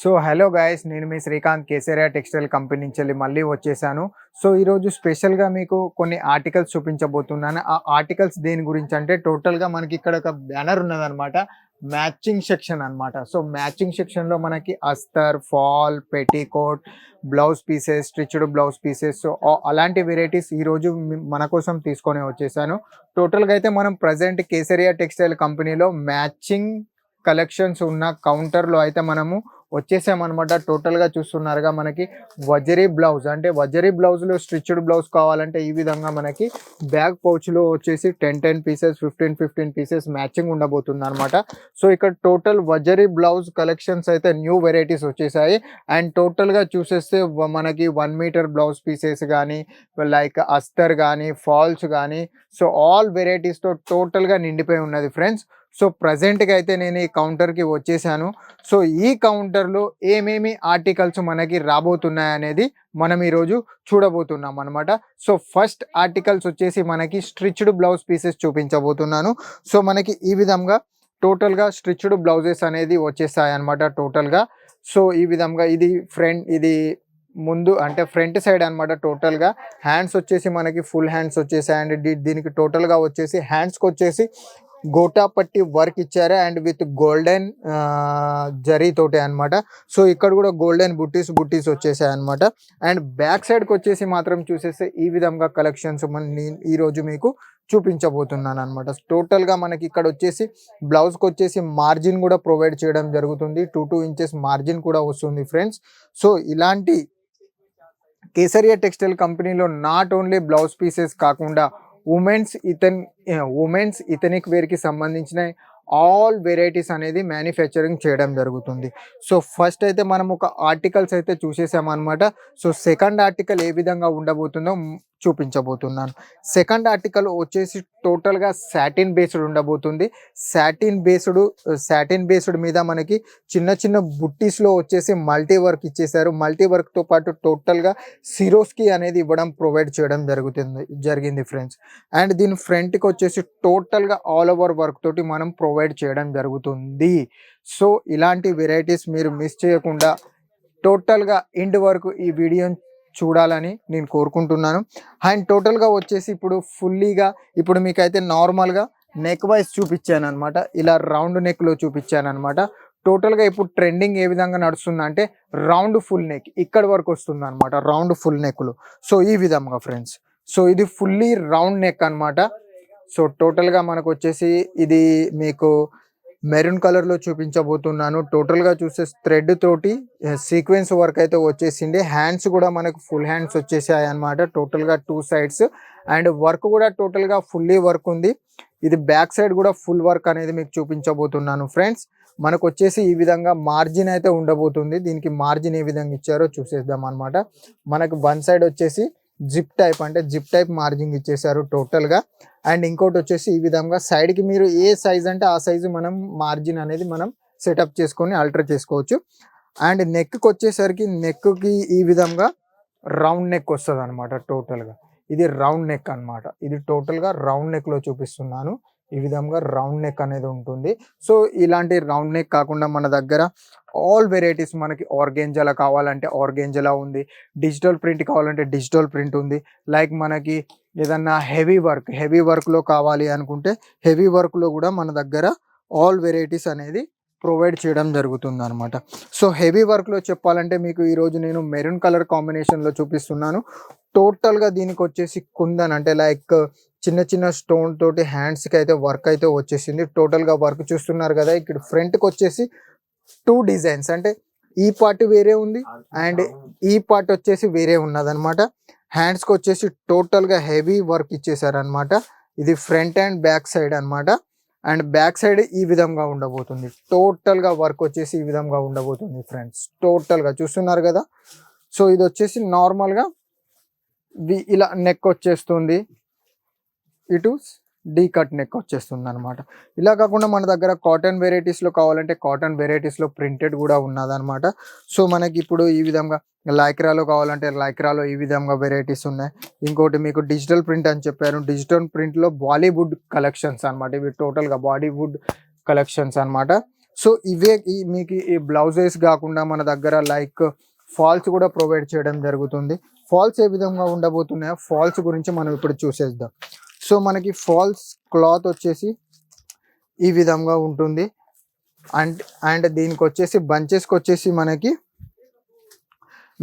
So hello guys, నేను మీ Srikanth Kesariya textile company నుంచి వెళ్ళి మళ్ళీ వచ్చేసాను. సో ఈరోజు స్పెషల్గా మీకు కొన్ని ఆర్టికల్స్ చూపించబోతున్నాను. ఆ ఆర్టికల్స్ దేని గురించి అంటే టోటల్గా మనకి ఇక్కడ ఒక బ్యానర్ ఉన్నదన్నమాట. మ్యాచింగ్ సెక్షన్ అన్నమాట. సో మ్యాచింగ్ సెక్షన్లో మనకి అస్తర్, fall, petticoat, blouse pieces, stitched blouse pieces, so అలాంటి వెరైటీస్ ఈరోజు మన కోసం తీసుకొని వచ్చేసాను. టోటల్గా అయితే మనం ప్రజెంట్ కేసరియా టెక్స్టైల్ కంపెనీలో మ్యాచింగ్ కలెక్షన్స్ ఉన్న కౌంటర్లో అయితే మనము వచ్చేసామన్నమాట. టోటల్గా చూస్తున్నారుగా మనకి వజరీ బ్లౌజ్, అంటే వజరీ బ్లౌజ్లో స్టిచ్డ్ బ్లౌజ్ కావాలంటే ఈ విధంగా మనకి బ్యాక్ పౌచ్లో వచ్చేసి 10 పీసెస్, 15 పీసెస్ మ్యాచింగ్ ఉండబోతుంది అనమాట. సో ఇక్కడ టోటల్ వజరీ బ్లౌజ్ కలెక్షన్స్ అయితే న్యూ వెరైటీస్ వచ్చేసాయి. అండ్ టోటల్గా చూసేస్తే మనకి 1 మీటర్ బ్లౌజ్ పీసెస్ కానీ, లైక్ అస్తర్ కానీ, ఫాల్స్ కానీ, సో ఆల్ వెరైటీస్తో టోటల్గా నిండిపోయి ఉన్నది ఫ్రెండ్స్. సో ప్రజెంట్గా అయితే నేను ఈ కౌంటర్కి వచ్చేసాను. సో ఈ కౌంటర్లో ఏమేమి ఆర్టికల్స్ మనకి రాబోతున్నాయి అనేది మనం ఈరోజు చూడబోతున్నాం అనమాట. సో ఫస్ట్ ఆర్టికల్స్ వచ్చేసి మనకి స్టిచ్డ్ బ్లౌజ్ పీసెస్ చూపించబోతున్నాను. సో మనకి ఈ విధంగా టోటల్గా స్టిచ్డ్ బ్లౌజెస్ అనేది వచ్చేస్తాయి అనమాట టోటల్గా. సో ఈ విధంగా ఇది ముందు అంటే ఫ్రంట్ సైడ్ అనమాట. టోటల్గా హ్యాండ్స్ వచ్చేసి మనకి ఫుల్ హ్యాండ్స్ వచ్చేసాయి. అండ్ దీనికి టోటల్గా వచ్చేసి హ్యాండ్స్కి వచ్చేసి గోటా పట్టి వర్క్ ఇచ్చారు అండ్ విత్ గోల్డెన్ జరీ తోటి అనమాట. సో ఇక్కడ కూడా గోల్డెన్ బుట్టీస్ వచ్చేసాయి అనమాట. అండ్ బ్యాక్ సైడ్కి వచ్చేసి మాత్రం చూసేస్తే ఈ విధంగా కలెక్షన్స్ నేను ఈరోజు మీకు చూపించబోతున్నాను అనమాట. టోటల్గా మనకి ఇక్కడ వచ్చేసి బ్లౌజ్కి వచ్చేసి మార్జిన్ కూడా ప్రొవైడ్ చేయడం జరుగుతుంది. 2 ఇంచెస్ మార్జిన్ కూడా వస్తుంది ఫ్రెండ్స్. సో ఇలాంటి కేసరియా టెక్స్టైల్ కంపెనీలో నాట్ ఓన్లీ బ్లౌజ్ పీసెస్ కాకుండా ఉమెన్స్ ఇథనిక్ వేర్కి సంబంధించిన ఆల్ వెరైటీస్ అనేది మ్యానుఫ్యాక్చరింగ్ చేయడం జరుగుతుంది. సో ఫస్ట్ అయితే మనం ఒక ఆర్టికల్స్ అయితే చూసేసామన్నమాట. సో సెకండ్ ఆర్టికల్ ఏ విధంగా ఉండబోతుందో చూపించబోతున్నాను. సెకండ్ ఆర్టికల్ వచ్చేసి టోటల్గా సాటిన్ బేస్డ్ ఉండబోతుంది. సాటిన్ బేస్డ్ మీద మనకి చిన్న బుట్టీస్లో వచ్చేసి మల్టీ వర్క్ ఇచ్చేసారు. మల్టీ వర్క్తో పాటు టోటల్గా సిరోస్కి అనేది ఇవ్వడం ప్రొవైడ్ చేయడం జరిగింది ఫ్రెండ్స్. అండ్ దీని ఫ్రంట్కి వచ్చేసి టోటల్గా ఆల్ ఓవర్ వర్క్ తోటి మనం ప్రొవైడ్ చేయడం జరుగుతుంది. సో ఇలాంటి వెరైటీస్ మీరు మిస్ చేయకుండా టోటల్గా ఎండ్ వరకు ఈ వీడియోని చూడాలని నేను కోరుకుంటున్నాను. అండ్ టోటల్గా వచ్చేసి ఇప్పుడు మీకైతే నార్మల్గా నెక్ వైజ్ చూపించాను అనమాట. ఇలా రౌండ్ నెక్లో చూపించాను అనమాట. టోటల్గా ఇప్పుడు ట్రెండింగ్ ఏ విధంగా నడుస్తుందంటే రౌండ్ ఫుల్ నెక్ ఇక్కడ వరకు వస్తుంది అనమాట. రౌండ్ ఫుల్ నెక్లు సో ఈ విధంగా ఫ్రెండ్స్. సో ఇది ఫుల్లీ రౌండ్ నెక్ అనమాట. సో టోటల్గా మనకు వచ్చేసి ఇది మీకు మెరూన్ కలర్లో చూపించబోతున్నాను. టోటల్గా చూస్తే థ్రెడ్ తోటి సీక్వెన్స్ వర్క్ అయితే వచ్చేసింది. హ్యాండ్స్ కూడా మనకు ఫుల్ హ్యాండ్స్ వచ్చేసాయి అనమాట. టోటల్గా 2 సైడ్స్ అండ్ వర్క్ కూడా టోటల్గా ఫుల్లీ వర్క్ ఉంది. ఇది బ్యాక్ సైడ్ కూడా ఫుల్ వర్క్ అనేది మీకు చూపించబోతున్నాను ఫ్రెండ్స్. మనకు వచ్చేసి ఈ విధంగా మార్జిన్ అయితే ఉండబోతుంది. దీనికి మార్జిన్ ఏ విధంగా ఇచ్చారో చూసేద్దాం అనమాట. మనకు వన్ సైడ్ వచ్చేసి జిప్ టైప్ మార్జింగ్ ఇచ్చేసారు టోటల్గా. అండ్ ఇంకోటి వచ్చేసి ఈ విధంగా సైడ్కి మీరు ఏ సైజ్ అంటే ఆ సైజు మనం మార్జిన్ అనేది మనం సెటప్ చేసుకొని ఆల్టర్ చేసుకోవచ్చు. అండ్ నెక్కి వచ్చేసరికి నెక్కి ఈ విధంగా రౌండ్ నెక్ వస్తుంది అనమాట. టోటల్గా ఇది రౌండ్ నెక్ అనమాట. ఇది టోటల్గా రౌండ్ నెక్లో చూపిస్తున్నాను. ఈ విధంగా రౌండ్ నెక్ అనేది ఉంటుంది. సో ఇలాంటి రౌండ్ నెక్ కాకుండా మన దగ్గర ఆల్ వెరైటీస్ మనకి ఆర్గెంజాలా కావాలంటే ఆర్గెంజాలా ఉంది, డిజిటల్ ప్రింట్ కావాలంటే డిజిటల్ ప్రింట్ ఉంది. లైక్ మనకి ఏదన్నా హెవీ వర్క్లో కావాలి అనుకుంటే హెవీ వర్క్లో కూడా మన దగ్గర ఆల్ వెరైటీస్ అనేది ప్రొవైడ్ చేయడం జరుగుతుంది అనమాట. సో హెవీ వర్క్లో చెప్పాలంటే మీకు ఈరోజు నేను మెరూన్ కలర్ కాంబినేషన్లో చూపిస్తున్నాను. టోటల్గా దీనికి వచ్చేసి కుందన్ అంటే లైక్ చిన్న స్టోన్ తోటి హ్యాండ్స్కి అయితే వర్క్ అయితే వచ్చేసింది. టోటల్గా వర్క్ చూస్తున్నారు కదా. ఇక్కడ ఫ్రంట్కి వచ్చేసి 2 డిజైన్స్, అంటే ఈ పార్ట్ వేరే ఉంది అండ్ ఈ పార్ట్ వచ్చేసి వేరే ఉన్నదనమాట. హ్యాండ్స్కి వచ్చేసి టోటల్గా హెవీ వర్క్ ఇచ్చేసారనమాట. ఇది ఫ్రంట్ అండ్ బ్యాక్ సైడ్ అనమాట. అండ్ బ్యాక్ సైడ్ ఈ విధంగా ఉండబోతుంది. టోటల్గా వర్క్ వచ్చేసి ఈ విధంగా ఉండబోతుంది ఫ్రెండ్స్. టోటల్గా చూస్తున్నారు కదా. సో ఇది వచ్చేసి నార్మల్గా ఇలా నెక్ వచ్చేస్తుంది. ఇటు డీ కట్ నెక్ వచ్చేస్తుంది అనమాట. ఇలా కాకుండా మన దగ్గర కాటన్ వెరైటీస్లో కావాలంటే కాటన్ వెరైటీస్లో ప్రింటెడ్ కూడా ఉన్నదనమాట. సో మనకి ఇప్పుడు ఈ విధంగా లైక్రాలో కావాలంటే లైక్రాలో ఈ విధంగా వెరైటీస్ ఉన్నాయి. ఇంకోటి మీకు డిజిటల్ ప్రింట్ అని చెప్పారు. డిజిటల్ ప్రింట్లో బాలీవుడ్ కలెక్షన్స్ అనమాట. ఇవి టోటల్గా బాలీవుడ్ కలెక్షన్స్ అనమాట. సో ఇవే మీకు ఈ బ్లౌజెస్ కాకుండా మన దగ్గర లైక్ ఫాల్స్ కూడా ప్రొవైడ్ చేయడం జరుగుతుంది. ఫాల్స్ ఏ విధంగా ఉండబోతున్నాయో ఫాల్స్ గురించి మనం ఇప్పుడు చూసేద్దాం. సో మనకి ఫాల్స్ క్లాత్ వచ్చేసి ఈ విధంగా ఉంటుంది. అండ్ అండ్ దీనికి వచ్చేసి బంచెస్కి వచ్చేసి మనకి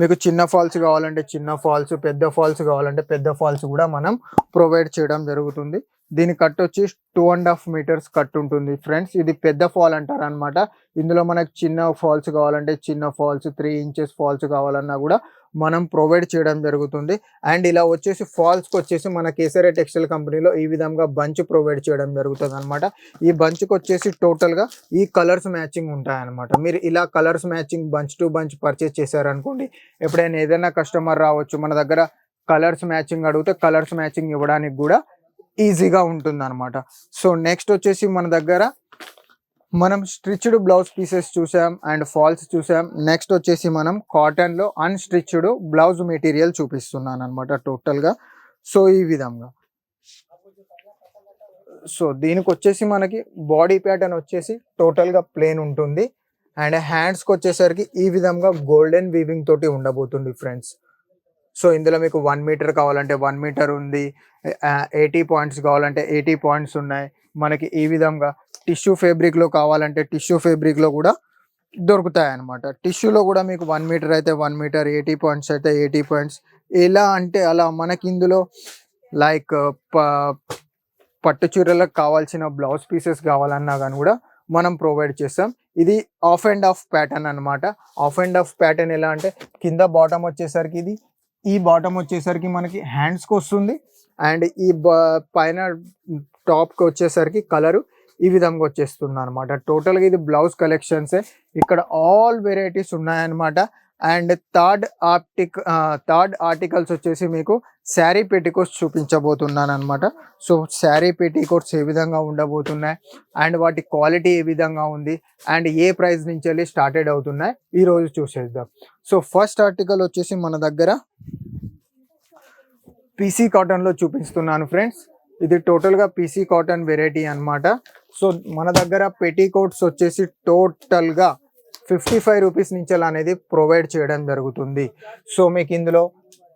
మీకు చిన్న ఫాల్స్ కావాలంటే చిన్న ఫాల్స్, పెద్ద ఫాల్స్ కావాలంటే పెద్ద ఫాల్స్ కూడా మనం ప్రొవైడ్ చేయడం జరుగుతుంది. దీని కట్ వచ్చి 2.5 మీటర్స్ కట్ ఉంటుంది ఫ్రెండ్స్. ఇది పెద్ద ఫాల్ అంటారు అనమాట. ఇందులో మనకు చిన్న ఫాల్స్ కావాలంటే చిన్న ఫాల్స్, 3 ఇంచెస్ ఫాల్స్ కావాలన్నా కూడా మనం ప్రొవైడ్ చేయడం జరుగుతుంది. అండ్ ఇలా వచ్చేసి ఫాల్స్కి వచ్చేసి మన కేసరియా టెక్స్టైల్ కంపెనీలో ఈ విధంగా బంచ్ ప్రొవైడ్ చేయడం జరుగుతుంది అనమాట. ఈ బంచ్కి వచ్చేసి టోటల్గా ఈ కలర్స్ మ్యాచింగ్ ఉంటాయన్నమాట. మీరు ఇలా colours matching bunch to bunch purchase చేశారనుకోండి, ఎప్పుడైనా ఏదైనా కస్టమర్ రావచ్చు మన దగ్గర కలర్స్ మ్యాచింగ్ అడిగితే కలర్స్ మ్యాచింగ్ ఇవ్వడానికి కూడా ఈజీగా ఉంటుంది అనమాట. సో నెక్స్ట్ వచ్చేసి మన దగ్గర మనం స్టిచ్డ్ బ్లౌజ్ పీసెస్ చూసాం అండ్ ఫాల్స్ చూసాం. నెక్స్ట్ వచ్చేసి మనం కాటన్లో అన్స్టిచ్డ్ బ్లౌజ్ మెటీరియల్ చూపిస్తున్నాను అనమాట టోటల్గా. సో ఈ విధంగా సో దీనికి వచ్చేసి మనకి బాడీ ప్యాటర్న్ వచ్చేసి టోటల్గా ప్లేన్ ఉంటుంది. అండ్ హ్యాండ్స్కి వచ్చేసరికి ఈ విధంగా గోల్డెన్ వీవింగ్ తోటి ఉండబోతుంది ఫ్రెండ్స్. సో ఇందులో మీకు 1 మీటర్ కావాలంటే 1 మీటర్ ఉంది, 80 పాయింట్స్ కావాలంటే 80 పాయింట్స్ ఉన్నాయి. మనకి ఈ విధంగా టిష్యూ ఫ్యాబ్రిక్లో కావాలంటే టిష్యూ ఫ్యాబ్రిక్లో కూడా దొరుకుతాయి అన్నమాట. టిష్యూలో కూడా మీకు 1 మీటర్ అయితే 1 మీటర్, 80 పాయింట్స్ అయితే 80 పాయింట్స్, ఎలా అంటే అలా మనకి ఇందులో లైక్ పట్టు చీరలకు కావాల్సిన బ్లౌజ్ పీసెస్ కావాలన్నా కానీ కూడా మనం ప్రొవైడ్ చేస్తాం. ఇది ఆఫ్ అండ్ ఆఫ్ ప్యాటర్న్ అనమాట. ఆఫ్ అండ్ ఆఫ్ ప్యాటర్న్ ఎలా అంటే కింద బాటమ్ వచ్చేసరికి ఇది, ఈ బాటమ్ వచ్చేసరికి మనకి హ్యాండ్స్కి వస్తుంది. అండ్ ఈ పైన టాప్కి వచ్చేసరికి కలరు ఈ విధంగా వచ్చేస్తుంది అనమాట. టోటల్గా ఇది బ్లౌజ్ కలెక్షన్సే. ఇక్కడ ఆల్ వెరైటీస్ ఉన్నాయన్నమాట. అండ్ థర్డ్ ఆర్టికల్స్ వచ్చేసి మీకు శారీ పెట్టికోట్స్ చూపించబోతున్నాను అనమాట. సో శారీ పెట్టికోట్స్ ఏ విధంగా ఉండబోతున్నాయి అండ్ వాటి క్వాలిటీ ఏ విధంగా ఉంది అండ్ ఏ ప్రైస్ నుంచి వెళ్ళి స్టార్టెడ్ అవుతున్నాయి ఈరోజు చూసేద్దాం. సో ఫస్ట్ ఆర్టికల్ వచ్చేసి మన దగ్గర పీసీ కాటన్లో చూపిస్తున్నాను ఫ్రెండ్స్. ఇది టోటల్గా పీసీ కాటన్ వెరైటీ అనమాట. సో మన దగ్గర పెట్టికోట్స్ వచ్చేసి టోటల్గా 55 రూపీస్ నుంచి అనేది ప్రొవైడ్ చేయడం జరుగుతుంది. సో మీకు ఇందులో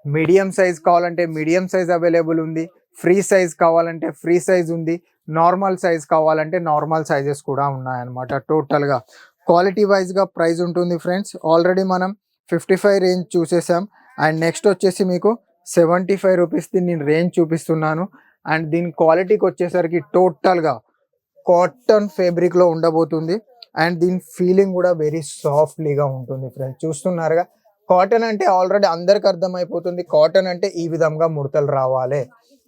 మీడియం సైజ్ కావాలంటే మీడియం సైజ్ అవైలబుల్ ఉంది, ఫ్రీ సైజ్ కావాలంటే ఫ్రీ సైజ్ ఉంది, నార్మల్ సైజ్ కావాలంటే నార్మల్ సైజెస్ కూడా ఉన్నాయన్నమాట. టోటల్గా క్వాలిటీ వైజ్గా ప్రైస్ ఉంటుంది ఫ్రెండ్స్. ఆల్రెడీ మనం 55 రేంజ్ చూసేసాం. అండ్ నెక్స్ట్ వచ్చేసి మీకు 75 రూపీస్ది నేను రేంజ్ చూపిస్తున్నాను. అండ్ దీని క్వాలిటీకి వచ్చేసరికి టోటల్గా కాటన్ ఫ్యాబ్రిక్లో ఉండబోతుంది. అండ్ దీని ఫీలింగ్ కూడా వెరీ సాఫ్ట్లీగా ఉంటుంది ఫ్రెండ్స్. చూస్తున్నారుగా, కాటన్ అంటే ఆల్రెడీ అందరికి అర్థమైపోతుంది. కాటన్ అంటే ఈ విధంగా ముడతలు రావాలి,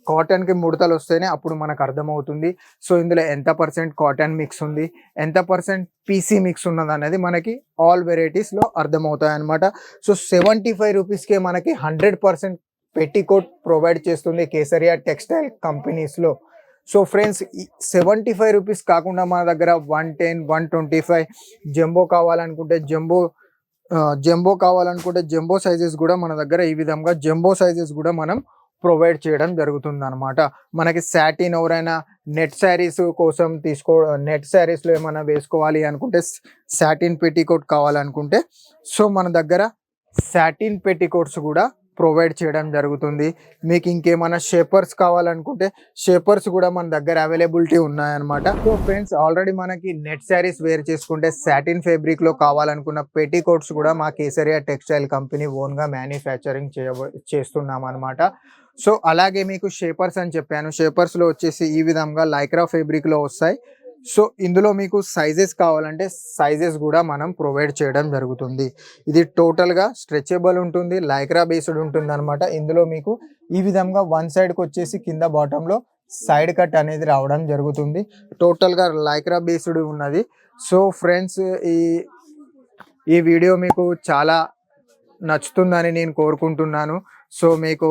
కాటన్కి ముడతలు వస్తేనే అప్పుడు మనకు అర్థమవుతుంది. సో ఇందులో ఎంత పర్సెంట్ కాటన్ మిక్స్ ఉంది, ఎంత పర్సెంట్ పీసీ మిక్స్ ఉన్నది అనేది మనకి ఆల్ వెరైటీస్లో అర్థమవుతాయి అనమాట. సో 75 రూపీస్కే మనకి 100% పెట్టికోట్ ప్రొవైడ్ చేస్తుంది కేసరియా టెక్స్టైల్ కంపెనీస్లో. సో ఫ్రెండ్స్ 75 రూపీస్ కాకుండా మన దగ్గర 110, 125 జంబో కావాలనుకుంటే జంబో సైజెస్ కూడా మన దగ్గర ఈ విధంగా జంబో సైజెస్ కూడా మనం ప్రొవైడ్ చేయడం జరుగుతుంది అనమాట. మనకి సాటిన్ ఎవరైనా నెట్ శారీస్ కోసం నెట్ శారీస్లో ఏమైనా వేసుకోవాలి అనుకుంటే సాటిన్ పెట్టికోట్ కావాలనుకుంటే సో మన దగ్గర సాటిన్ పెట్టికోట్స్ కూడా ప్రొవైడ్ చేయడం జరుగుతుంది. మీకు ఇంకేమైనా షేపర్స్ కావాలనుకుంటే షేపర్స్ కూడా మన దగ్గర అవైలబిలిటీ ఉన్నాయన్నమాట. సో ఫ్రెండ్స్ ఆల్రెడీ మనకి నెట్ శారీస్ వేర్ చేసుకుంటే సాటిన్ ఫ్యాబ్రిక్లో కావాలనుకున్న పెట్టికోట్స్ కూడా మా కేసరియా టెక్స్టైల్ కంపెనీ ఓన్గా మ్యానుఫ్యాక్చరింగ్ చేస్తున్నాం అనమాట. సో అలాగే మీకు షేపర్స్ అని చెప్పాను, షేపర్స్లో వచ్చేసి ఈ విధంగా లైక్రా ఫ్యాబ్రిక్లో వస్తాయి. సో ఇందులో మీకు సైజెస్ కావాలంటే సైజెస్ కూడా మనం ప్రొవైడ్ చేయడం జరుగుతుంది. ఇది టోటల్గా స్ట్రెచబుల్ ఉంటుంది, లైక్రా బేస్డ్ ఉంటుంది అనమాట. ఇందులో మీకు ఈ విధంగా వన్ సైడ్కి వచ్చేసి కింద బాటంలో సైడ్ కట్ అనేది రావడం జరుగుతుంది. టోటల్గా లైక్రా బేస్డ్ ఉన్నది. సో ఫ్రెండ్స్ ఈ వీడియో మీకు చాలా నచ్చుతుందని నేను కోరుకుంటున్నాను. సో మీకు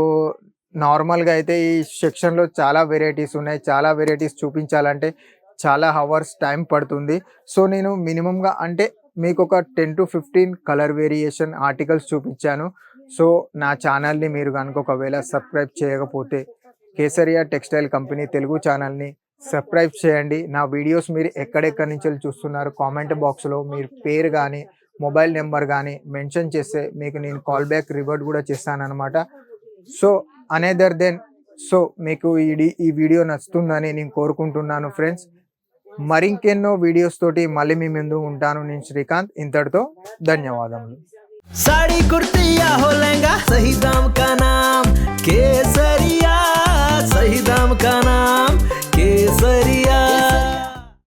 నార్మల్గా అయితే ఈ సెక్షన్లో చాలా వెరైటీస్ ఉన్నాయి. చాలా వెరైటీస్ చూపించాలంటే చాలా అవర్స్ టైం పడుతుంది. సో నేను మినిమంగా అంటే మీకు ఒక 10 to 15 కలర్ వేరియేషన్ ఆర్టికల్స్ చూపించాను. సో నా ఛానల్ని మీరు కనుక ఒకవేళ సబ్స్క్రైబ్ చేయకపోతే కేసరియా టెక్స్టైల్ కంపెనీ తెలుగు ఛానల్ని సబ్స్క్రైబ్ చేయండి. నా వీడియోస్ మీరు ఎక్కడెక్కడి నుంచి చూస్తున్నారు కామెంట్ బాక్స్లో మీరు పేరు కానీ మొబైల్ నెంబర్ కానీ మెన్షన్ చేస్తే మీకు నేను కాల్ బ్యాక్ రివర్ట్ కూడా చేస్తానన్నమాట. సో అనదర్ దెన్ సో మీకు ఈ వీడియో నచ్చుతుందని నేను కోరుకుంటున్నాను ఫ్రెండ్స్. మరింకెన్నో వీడియోస్ తోటి మళ్ళీ మీ ముందు ఉంటాను. నేను శ్రీకాంత్. ఇంతటితో ధన్యవాదములు. साड़ी कुर्ती या हो लहंगा, सही दाम का ना